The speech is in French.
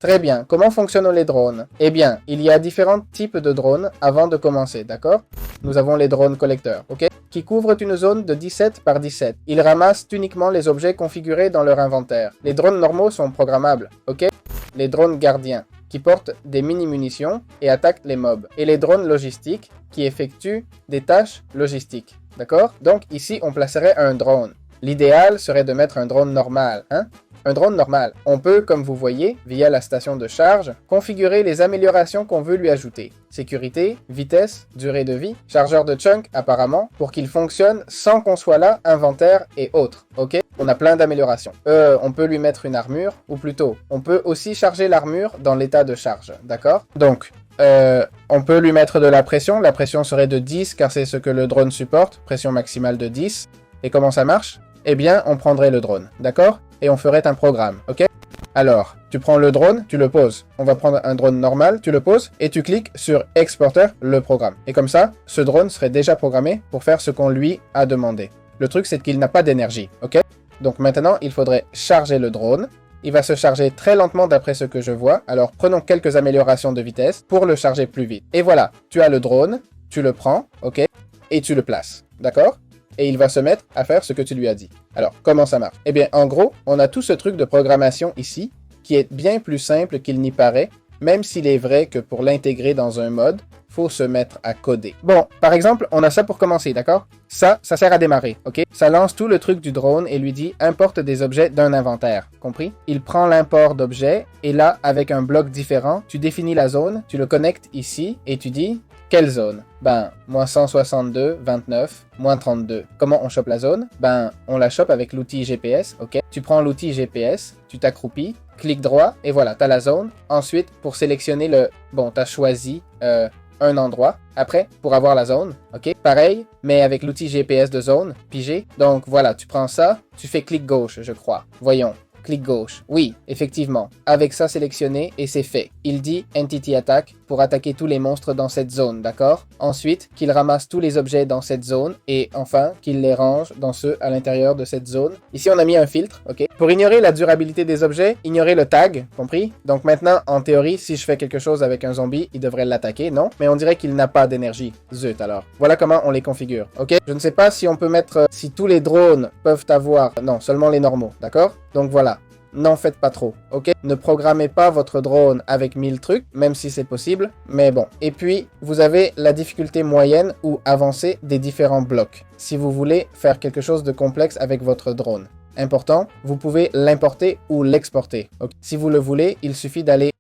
Très bien. Comment fonctionnent les drones? Eh bien, il y a différents types de drones avant de commencer, d'accord? Nous avons les drones collecteurs, ok? Qui couvrent une zone de 17 par 17. Ils ramassent uniquement les objets configurés dans leur inventaire. Les drones normaux sont programmables, ok? Les drones gardiens, qui portent des mini-munitions et attaquent les mobs. Et les drones logistiques, qui effectuent des tâches logistiques, d'accord? Donc ici, on placerait un drone. L'idéal serait de mettre un drone normal, hein? Un drone normal. On peut, comme vous voyez, via la station de charge, configurer les améliorations qu'on veut lui ajouter. Sécurité, vitesse, durée de vie, chargeur de chunk apparemment, pour qu'il fonctionne sans qu'on soit là, inventaire et autres, ok? On a plein d'améliorations. On peut lui mettre une armure, ou plutôt, on peut aussi charger l'armure dans l'état de charge, d'accord? Donc, on peut lui mettre de la pression serait de 10 car c'est ce que le drone supporte, pression maximale de 10. Et comment ça marche? Eh bien, on prendrait le drone, d'accord? Et on ferait un programme, ok? Alors, tu prends le drone, tu le poses. On va prendre un drone normal, tu le poses, et tu cliques sur Exporter, le programme. Et comme ça, ce drone serait déjà programmé pour faire ce qu'on lui a demandé. Le truc, c'est qu'il n'a pas d'énergie, ok? Donc maintenant, il faudrait charger le drone. Il va se charger très lentement d'après ce que je vois, alors prenons quelques améliorations de vitesse pour le charger plus vite. Et voilà, tu as le drone, tu le prends, ok? Et tu le places, d'accord? Et il va se mettre à faire ce que tu lui as dit. Alors, comment ça marche? Eh bien, en gros, on a tout ce truc de programmation ici, qui est bien plus simple qu'il n'y paraît, même s'il est vrai que pour l'intégrer dans un mode, faut se mettre à coder. Bon, par exemple, on a ça pour commencer, d'accord? Ça sert à démarrer, ok? Ça lance tout le truc du drone et lui dit « Importe des objets d'un inventaire », compris? Il prend l'import d'objets, et là, avec un bloc différent, tu définis la zone, tu le connectes ici, et tu dis quelle zone? Ben, moins 162, 29, moins 32. Comment on chope la zone? Ben, on la chope avec l'outil GPS, ok? Tu prends l'outil GPS, tu t'accroupis, clic droit, et voilà, t'as la zone. Ensuite, pour sélectionner le... Bon, t'as choisi un endroit. Après, pour avoir la zone, ok? Pareil, mais avec l'outil GPS de zone, pigé. Donc voilà, tu prends ça, tu fais clic gauche, je crois. Voyons. Clic gauche. Oui, effectivement. Avec ça sélectionné, et c'est fait. Il dit Entity Attack pour attaquer tous les monstres dans cette zone, d'accord? Ensuite, qu'il ramasse tous les objets dans cette zone, et enfin, qu'il les range dans ceux à l'intérieur de cette zone. Ici, on a mis un filtre, ok? Pour ignorer la durabilité des objets, ignorez le tag, compris? Donc maintenant, en théorie, si je fais quelque chose avec un zombie, il devrait l'attaquer, non? Mais on dirait qu'il n'a pas d'énergie. Zut alors. Voilà comment on les configure, ok? Je ne sais pas si on peut mettre... si tous les drones peuvent avoir... Non, seulement les normaux, d'accord? Donc voilà. N'en faites pas trop, ok? Ne programmez pas votre drone avec 1000 trucs, même si c'est possible, mais bon. Et puis, vous avez la difficulté moyenne ou avancée des différents blocs, si vous voulez faire quelque chose de complexe avec votre drone. Important, vous pouvez l'importer ou l'exporter. Okay? Si vous le voulez, il suffit d'aller